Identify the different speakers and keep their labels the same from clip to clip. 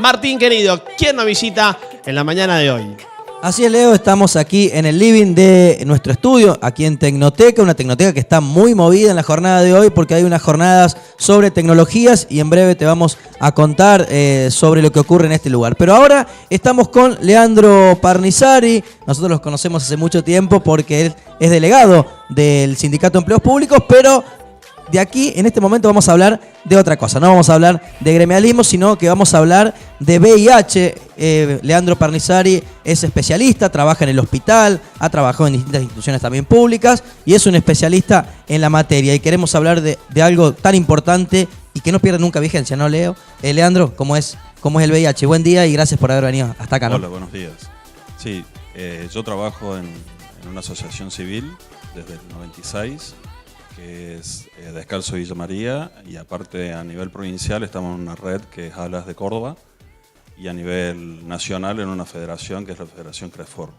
Speaker 1: Martín querido, ¿quién nos visita en la mañana de hoy?
Speaker 2: Así es, Leo, estamos aquí en el living de nuestro estudio, aquí en Tecnoteca, una tecnoteca que está muy movida en la jornada de hoy porque hay unas jornadas sobre tecnologías y en breve te vamos a contar sobre lo que ocurre en este lugar. Pero ahora estamos con Leandro Parnizari, nosotros los conocemos hace mucho tiempo porque él es delegado del Sindicato de Empleos Públicos, pero de aquí, en este momento, vamos a hablar de otra cosa. No vamos a hablar de gremialismo, sino que vamos a hablar de VIH. Leandro Parnizari es especialista, trabaja en el hospital, ha trabajado en distintas instituciones también públicas y es un especialista en la materia. Y queremos hablar de algo tan importante y que no pierde nunca vigencia, ¿no, Leo? Leandro, ¿cómo es el VIH? Buen día y gracias por haber venido hasta acá, ¿no?
Speaker 3: Hola, buenos días. Sí, yo trabajo en una asociación civil desde el 96, que es Descalzo Villa María, y aparte a nivel provincial estamos en una red que es Alas de Córdoba, y a nivel nacional en una federación que es la Federación CREFOR.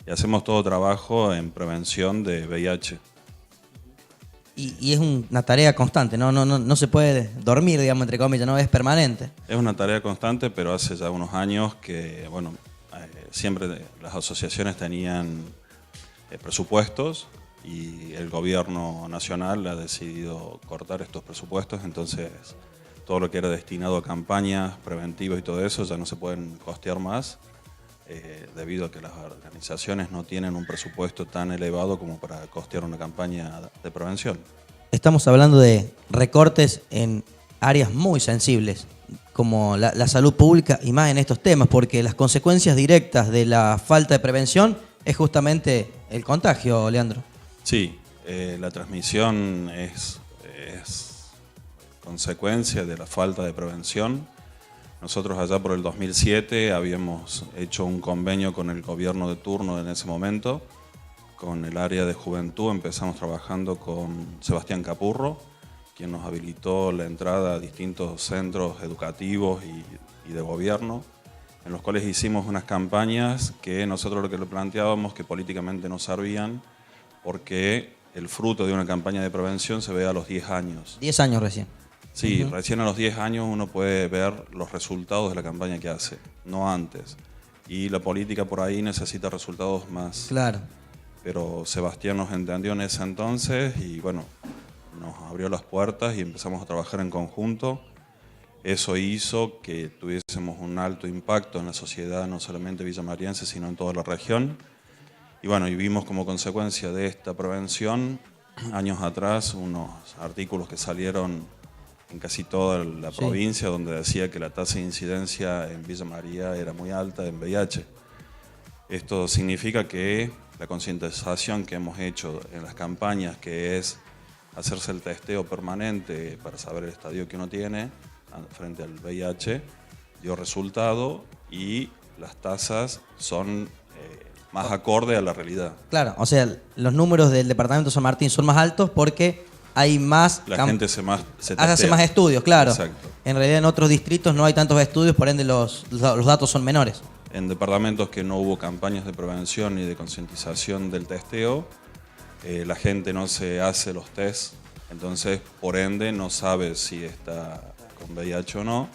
Speaker 3: Y hacemos todo trabajo en prevención de VIH.
Speaker 2: Y es una tarea constante, no se puede dormir, digamos, entre comillas, no es permanente.
Speaker 3: Es una tarea constante, pero hace ya unos años que, bueno, siempre las asociaciones tenían presupuestos, y el gobierno nacional ha decidido cortar estos presupuestos, entonces todo lo que era destinado a campañas preventivas y todo eso ya no se pueden costear más, debido a que las organizaciones no tienen un presupuesto tan elevado como para costear una campaña de prevención.
Speaker 2: Estamos hablando de recortes en áreas muy sensibles, como la salud pública y más en estos temas, porque las consecuencias directas de la falta de prevención es justamente el contagio, Leandro.
Speaker 3: Sí, la transmisión es consecuencia de la falta de prevención. Nosotros allá por el 2007 habíamos hecho un convenio con el gobierno de turno en ese momento, con el área de juventud. Empezamos trabajando con Sebastián Capurro, quien nos habilitó la entrada a distintos centros educativos y de gobierno, en los cuales hicimos unas campañas que nosotros lo que le planteábamos que políticamente no servían, porque el fruto de una campaña de prevención se ve a los 10 años.
Speaker 2: 10 años recién.
Speaker 3: Sí, recién a los 10 años uno puede ver los resultados de la campaña que hace, no antes. Y la política por ahí necesita resultados más.
Speaker 2: Claro.
Speaker 3: Pero Sebastián nos entendió en ese entonces y bueno, nos abrió las puertas y empezamos a trabajar en conjunto. Eso hizo que tuviésemos un alto impacto en la sociedad, no solamente villamariense, sino en toda la región. Y bueno, y vimos como consecuencia de esta prevención, años atrás, unos artículos que salieron en casi toda la provincia, donde decía que la tasa de incidencia en Villa María era muy alta en VIH. Esto significa que la concientización que hemos hecho en las campañas, que es hacerse el testeo permanente para saber el estadio que uno tiene frente al VIH, dio resultado y las tasas son más acorde a la realidad.
Speaker 2: Claro, o sea, los números del departamento de San Martín son más altos porque hay más...
Speaker 3: La gente se
Speaker 2: hace más estudios, claro.
Speaker 3: Exacto.
Speaker 2: En realidad en otros distritos no hay tantos estudios, por ende los datos son menores.
Speaker 3: En departamentos que no hubo campañas de prevención ni de concientización del testeo, la gente no se hace los tests, entonces por ende no sabe si está con VIH o no,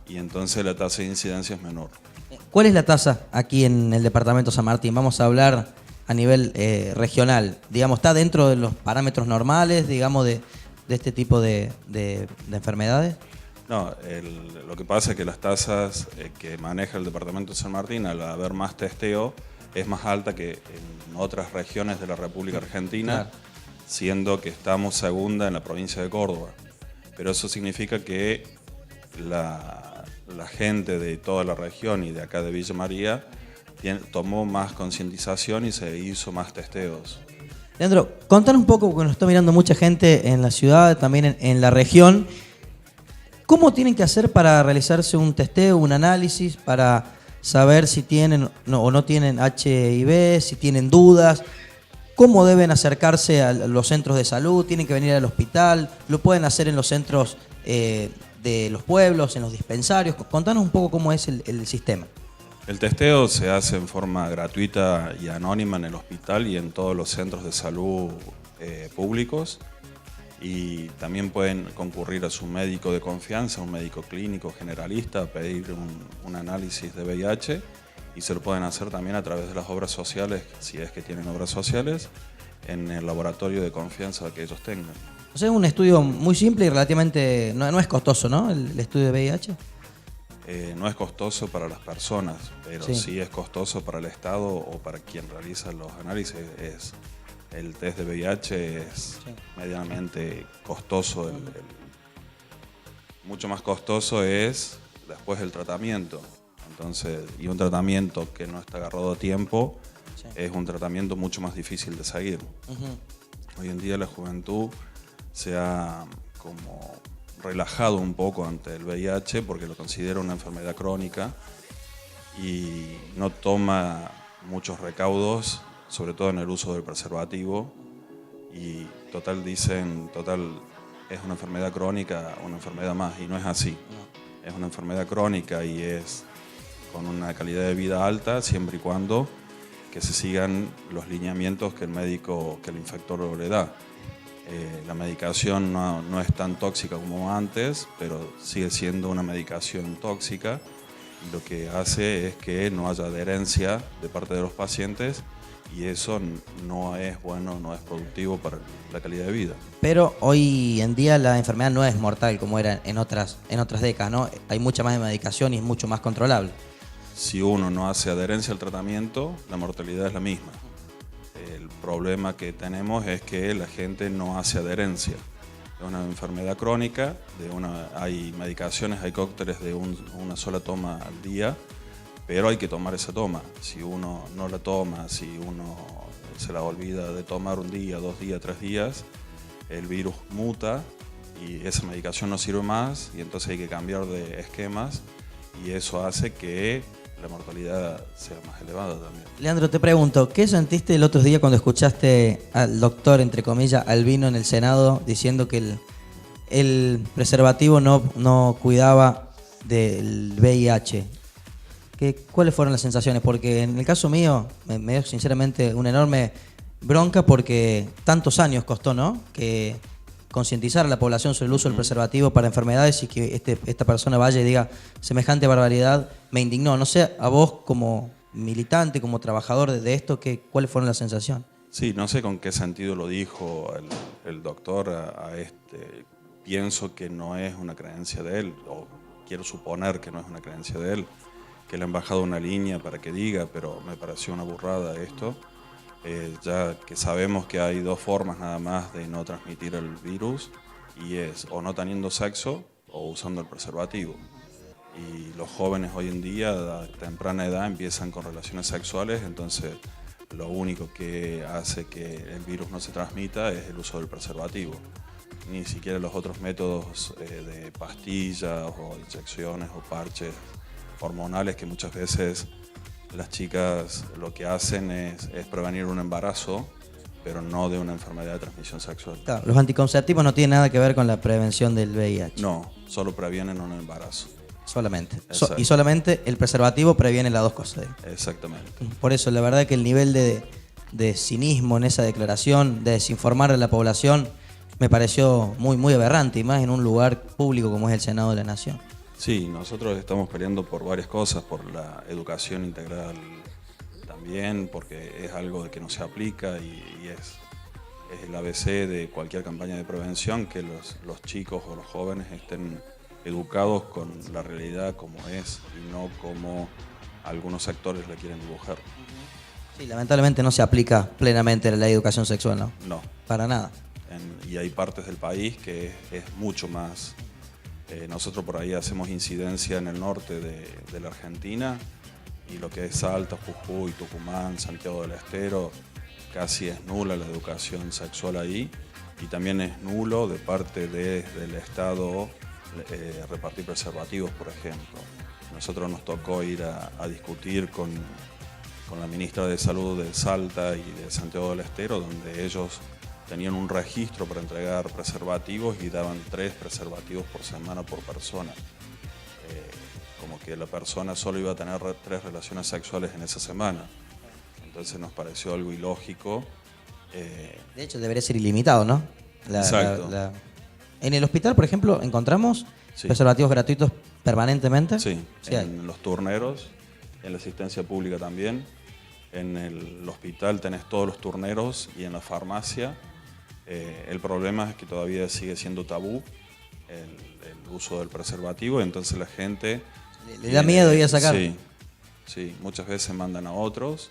Speaker 3: y entonces la tasa de incidencia es menor.
Speaker 2: ¿Cuál es la tasa aquí en el departamento de San Martín? Vamos a hablar a nivel regional. Digamos, ¿está dentro de los parámetros normales, digamos, de este tipo de enfermedades?
Speaker 3: No, lo que pasa es que las tasas que maneja el departamento de San Martín, al haber más testeo, es más alta que en otras regiones de la República Argentina, claro, siendo que estamos segunda en la provincia de Córdoba. Pero eso significa que la gente de toda la región y de acá de Villa María tomó más concientización y se hizo más testeos.
Speaker 2: Leandro, contanos un poco, porque nos está mirando mucha gente en la ciudad, también en la región. ¿Cómo tienen que hacer para realizarse un testeo, un análisis, para saber si tienen o no tienen HIV, si tienen dudas? ¿Cómo deben acercarse a los centros de salud? ¿Tienen que venir al hospital? ¿Lo pueden hacer en los centros de los pueblos, en los dispensarios? Contanos un poco cómo es el sistema.
Speaker 3: El testeo se hace en forma gratuita y anónima en el hospital y en todos los centros de salud públicos. Y también pueden concurrir a su médico de confianza, un médico clínico generalista, a pedir un análisis de VIH, y se lo pueden hacer también a través de las obras sociales, si es que tienen obras sociales, en el laboratorio de confianza que ellos tengan.
Speaker 2: O sea, es un estudio muy simple y relativamente, no es costoso, ¿no? El estudio de VIH.
Speaker 3: No es costoso para las personas, pero
Speaker 2: Sí.
Speaker 3: sí es costoso para el Estado o para quien realiza los análisis. El test de VIH es medianamente costoso. Mucho más costoso es después el tratamiento. Entonces, y un tratamiento que no está agarrado a tiempo,
Speaker 2: Sí.
Speaker 3: es un tratamiento mucho más difícil de seguir. Hoy en día la juventud se ha como relajado un poco ante el VIH porque lo considera una enfermedad crónica y no toma muchos recaudos, sobre todo en el uso del preservativo, y dicen, es una enfermedad crónica, una enfermedad más, y no es así. Es una enfermedad crónica y es con una calidad de vida alta, siempre y cuando que se sigan los lineamientos que el médico, que el infectólogo le da. La medicación no es tan tóxica como antes, pero sigue siendo una medicación tóxica, y lo que hace es que no haya adherencia de parte de los pacientes, y eso no es bueno, no es productivo para la calidad de vida.
Speaker 2: Pero hoy en día la enfermedad no es mortal como era en otras décadas, ¿no? Hay mucha más medicación y es mucho más controlable.
Speaker 3: Si uno no hace adherencia al tratamiento, la mortalidad es la misma. El problema que tenemos es que la gente no hace adherencia. Es una enfermedad crónica, hay medicaciones, hay cócteles de una sola toma al día, pero hay que tomar esa toma. Si uno no la toma, si uno se la olvida de tomar un día, 2 días, 3 días, el virus muta y esa medicación no sirve más, y entonces hay que cambiar de esquemas, y eso hace que la mortalidad sea más elevada también.
Speaker 2: Leandro, te pregunto, ¿qué sentiste el otro día cuando escuchaste al doctor, entre comillas, Albino en el Senado diciendo que el preservativo no cuidaba del VIH? ¿Cuáles fueron las sensaciones? Porque en el caso mío me dio sinceramente una enorme bronca porque tantos años costó, ¿no? Que concientizar a la población sobre el uso del preservativo para enfermedades, y que esta persona vaya y diga semejante barbaridad, me indignó. No sé, a vos como militante, como trabajador de esto, ¿cuáles fueron las sensaciones?
Speaker 3: Sí, no sé con qué sentido lo dijo el doctor pienso que no es una creencia de él, o quiero suponer que no es una creencia de él, que le han bajado una línea para que diga, pero me pareció una burrada esto. Ya que sabemos que hay 2 formas nada más de no transmitir el virus, y es o no teniendo sexo o usando el preservativo. Y los jóvenes hoy en día a temprana edad empiezan con relaciones sexuales, entonces lo único que hace que el virus no se transmita es el uso del preservativo. Ni siquiera los otros métodos de pastillas o inyecciones o parches hormonales, que muchas veces las chicas lo que hacen es prevenir un embarazo, pero no de una enfermedad de transmisión sexual.
Speaker 2: Claro, los anticonceptivos no tienen nada que ver con la prevención del VIH.
Speaker 3: No, solo previenen un embarazo.
Speaker 2: Solamente.
Speaker 3: Exacto.
Speaker 2: Y solamente el preservativo previene las 2 cosas.
Speaker 3: Exactamente.
Speaker 2: Por eso, la verdad que el nivel de cinismo en esa declaración, de desinformar a la población, me pareció muy, muy aberrante, y más en un lugar público como es el Senado de la Nación.
Speaker 3: Sí, nosotros estamos peleando por varias cosas, por la educación integral también, porque es algo que no se aplica, y es el ABC de cualquier campaña de prevención, que los chicos o los jóvenes estén educados con la realidad como es, y no como algunos sectores la quieren dibujar.
Speaker 2: Sí, lamentablemente no se aplica plenamente la educación sexual, ¿no?
Speaker 3: No.
Speaker 2: Para nada.
Speaker 3: Y hay partes del país que es mucho más. Nosotros por ahí hacemos incidencia en el norte de la Argentina, y lo que es Salta, Jujuy, Tucumán, Santiago del Estero, casi es nula la educación sexual ahí, y también es nulo de parte del Estado repartir preservativos, por ejemplo. Nosotros nos tocó ir a discutir con la ministra de Salud de Salta y de Santiago del Estero, donde ellos tenían un registro para entregar preservativos y daban 3 preservativos por semana por persona. Como que la persona solo iba a tener 3 relaciones sexuales en esa semana. Entonces nos pareció algo ilógico.
Speaker 2: De hecho, debería ser ilimitado, ¿no?
Speaker 3: Exacto.
Speaker 2: En el hospital, por ejemplo, encontramos preservativos gratuitos permanentemente.
Speaker 3: Sí,
Speaker 2: Sí hay.
Speaker 3: en los turneros, en la asistencia pública también. En el hospital tenés todos los turneros y en la farmacia. El problema es que todavía sigue siendo tabú el uso del preservativo, entonces la gente...
Speaker 2: Le da miedo ir a sacar.
Speaker 3: Sí, muchas veces mandan a otros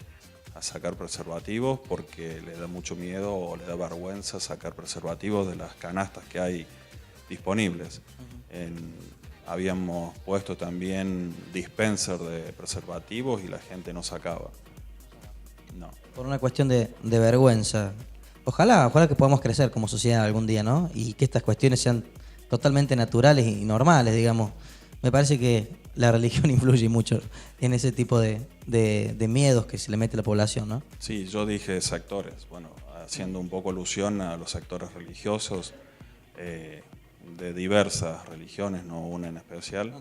Speaker 3: a sacar preservativos porque le da mucho miedo o le da vergüenza sacar preservativos de las canastas que hay disponibles. Habíamos puesto también dispenser de preservativos y la gente no sacaba. No.
Speaker 2: Por una cuestión de vergüenza. Ojalá que podamos crecer como sociedad algún día, ¿no? Y que estas cuestiones sean totalmente naturales y normales, digamos. Me parece que la religión influye mucho en ese tipo de miedos que se le mete a la población, ¿no?
Speaker 3: Sí, yo dije sectores, bueno, haciendo un poco alusión a los sectores religiosos de diversas religiones, no una en especial,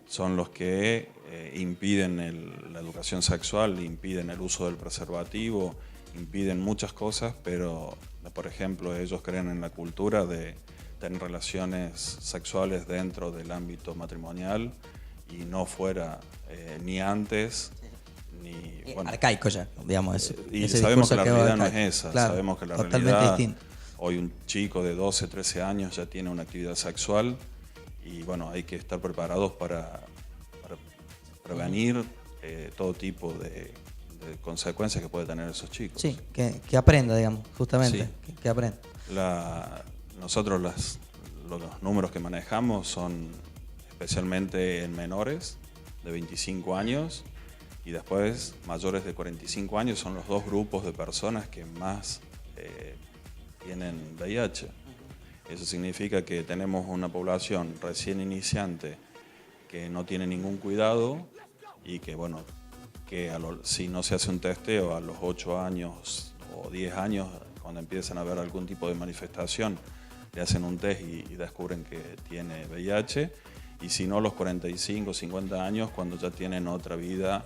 Speaker 3: son los que impiden la educación sexual, impiden el uso del preservativo, impiden muchas cosas, pero, por ejemplo, ellos creen en la cultura de tener relaciones sexuales dentro del ámbito matrimonial y no fuera ni antes ni... Bueno,
Speaker 2: arcaico ya, digamos.
Speaker 3: Y sabemos que la realidad no es esa,
Speaker 2: claro,
Speaker 3: sabemos que la
Speaker 2: totalmente
Speaker 3: realidad...
Speaker 2: distinto.
Speaker 3: Hoy un chico de 12, 13 años ya tiene una actividad sexual y bueno, hay que estar preparados para prevenir todo tipo de consecuencias que puede tener esos chicos.
Speaker 2: Sí, que aprenda, digamos, justamente,
Speaker 3: sí.
Speaker 2: que aprenda.
Speaker 3: Nosotros los números que manejamos son especialmente en menores de 25 años y después mayores de 45 años son los dos grupos de personas que más tienen VIH. Eso significa que tenemos una población recién iniciante que no tiene ningún cuidado y que, bueno, si no se hace un testeo a los 8 años o 10 años, cuando empiezan a ver algún tipo de manifestación, le hacen un test y descubren que tiene VIH. Y si no, los 45, 50 años, cuando ya tienen otra vida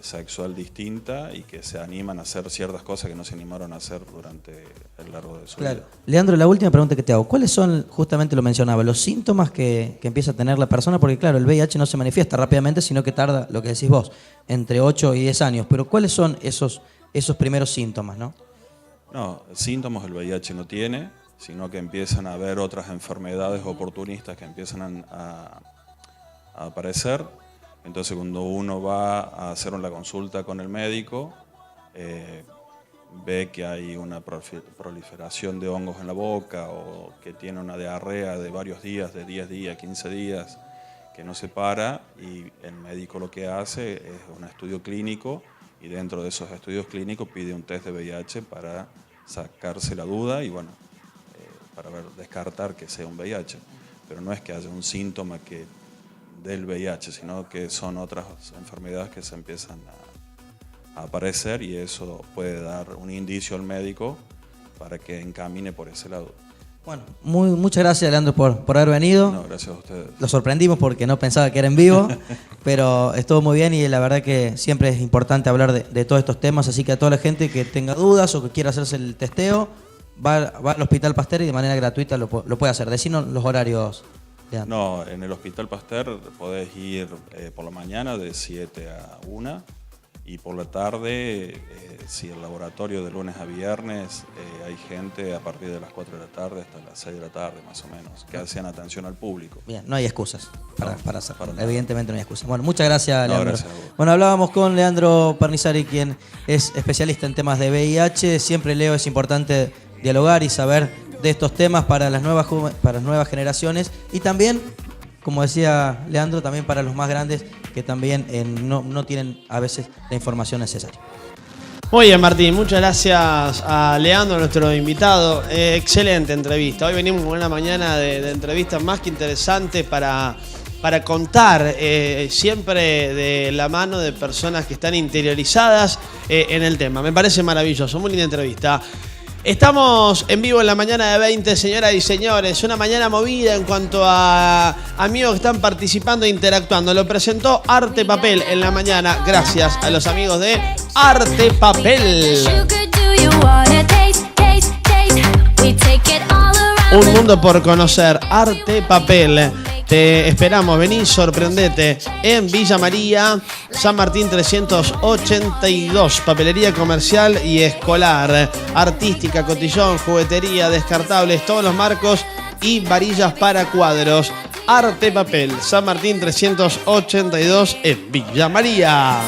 Speaker 3: sexual distinta y que se animan a hacer ciertas cosas que no se animaron a hacer durante el largo de su vida.
Speaker 2: Leandro, la última pregunta que te hago, ¿cuáles son, justamente lo mencionaba, los síntomas que empieza a tener la persona? Porque claro, el VIH no se manifiesta rápidamente, sino que tarda, lo que decís vos, entre 8 y 10 años. Pero ¿cuáles son esos primeros síntomas, no?
Speaker 3: No, síntomas el VIH no tiene, sino que empiezan a haber otras enfermedades oportunistas que empiezan a aparecer. Entonces cuando uno va a hacer una consulta con el médico, ve que hay una proliferación de hongos en la boca o que tiene una diarrea de varios días, de 10 días, 15 días, que no se para, y el médico lo que hace es un estudio clínico y dentro de esos estudios clínicos pide un test de VIH para sacarse la duda y bueno, para descartar que sea un VIH. Pero no es que haya un síntoma del VIH, sino que son otras enfermedades que se empiezan a aparecer y eso puede dar un indicio al médico para que encamine por ese lado.
Speaker 2: Bueno, muchas gracias, Leandro, por haber venido.
Speaker 3: No, gracias a ustedes.
Speaker 2: Lo sorprendimos porque no pensaba que era en vivo, pero estuvo muy bien y la verdad que siempre es importante hablar de todos estos temas, así que a toda la gente que tenga dudas o que quiera hacerse el testeo, va al Hospital Pasteur y de manera gratuita lo puede hacer. Decinos los horarios.
Speaker 3: No, en el Hospital Pasteur podés ir por la mañana de 7 a 1 y por la tarde, si el laboratorio de lunes a viernes, hay gente a partir de las 4 de la tarde hasta las 6 de la tarde más o menos, que hacen atención al público.
Speaker 2: Bien, no hay excusas para hacerlo. Evidentemente no hay excusas. Bueno, muchas gracias, Leandro.
Speaker 3: Gracias a vos.
Speaker 2: Bueno, hablábamos con Leandro Pernizari, quien es especialista en temas de VIH. Siempre, Leo, es importante dialogar y saber de estos temas para las nuevas generaciones y también, como decía Leandro, también para los más grandes que también no tienen a veces la información necesaria.
Speaker 1: Muy bien, Martín, muchas gracias a Leandro, nuestro invitado. Excelente entrevista. Hoy venimos con una mañana de entrevistas más que interesantes para contar, siempre de la mano de personas que están interiorizadas en el tema. Me parece maravilloso, muy linda entrevista. Estamos en vivo en la mañana de 20, señoras y señores. Una mañana movida en cuanto a amigos que están participando e interactuando. Lo presentó Arte Papel en la mañana. Gracias a los amigos de Arte Papel. Un mundo por conocer. Arte Papel. Te esperamos, vení, sorprendete. En Villa María, San Martín 382. Papelería comercial y escolar. Artística, cotillón, juguetería, descartables, todos los marcos y varillas para cuadros. Arte Papel, San Martín 382 en Villa María.